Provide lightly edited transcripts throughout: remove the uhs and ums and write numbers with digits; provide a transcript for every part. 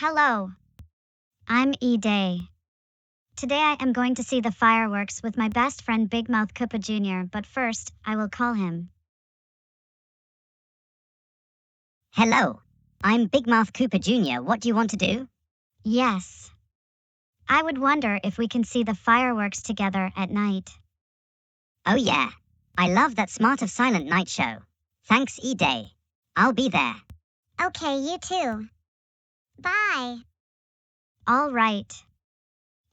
Hello, I'm E-Day. Today I am going to see the fireworks with my best friend Bigmouth Koopa Jr., but first, I will call him. Hello, I'm Bigmouth Koopa Jr. What do you want to do? Yes. I would wonder if we can see the fireworks together at night. Oh yeah, I love that Smart of Silent night show. Thanks, E-Day. I'll be there. Okay, you too. Bye. All right.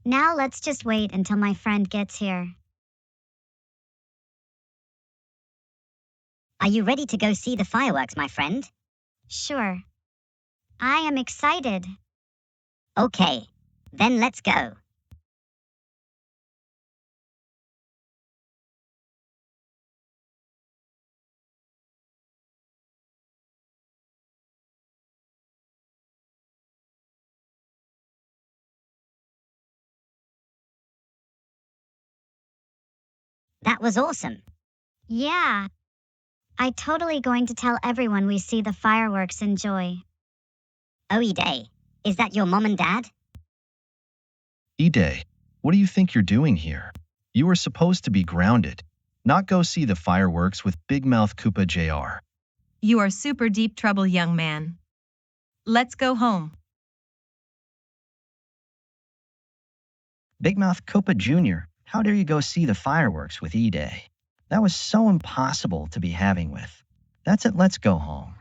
Now let's just wait until my friend gets here. Are you ready to go see the fireworks, my friend? Sure. I am excited. Okay, then let's go. That was awesome. Yeah. I totally going to tell everyone we see the fireworks. Enjoy. Oh, E-Day, is that your mom and dad? E-Day, what do you think you're doing here? You were supposed to be grounded, not go see the fireworks with Bigmouth Koopa Jr. You are super deep trouble, young man. Let's go home. Bigmouth Koopa Jr., how dare you go see the fireworks with E-Day? That was so impossible to be having with. That's it, let's go home.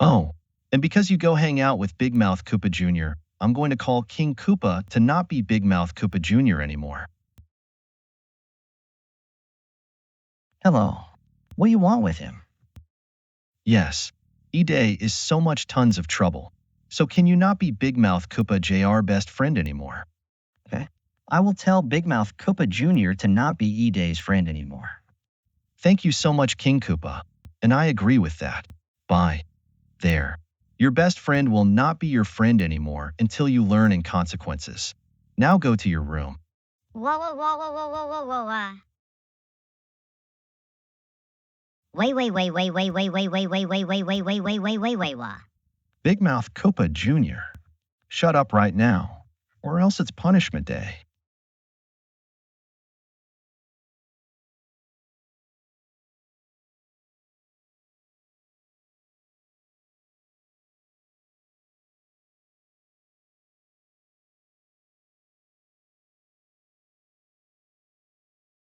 Oh, and because you go hang out with Bigmouth Koopa Jr., I'm going to call King Koopa to not be Bigmouth Koopa Jr. anymore. Hello, what do you want with him? Yes, E-Day is so much tons of trouble. So can you not be Bigmouth Koopa Jr. best friend anymore? Okay, I will tell Bigmouth Koopa Jr. to not be E-Day's friend anymore. Thank you so much, King Koopa. And I agree with that. Bye. There. Your best friend will not be your friend anymore until you learn in consequences. Now go to your room. Whoa, whoa, whoa, whoa, whoa, whoa, whoa, whoa. Wait. Bigmouth Koopa Jr. Shut up right now, or else it's punishment day.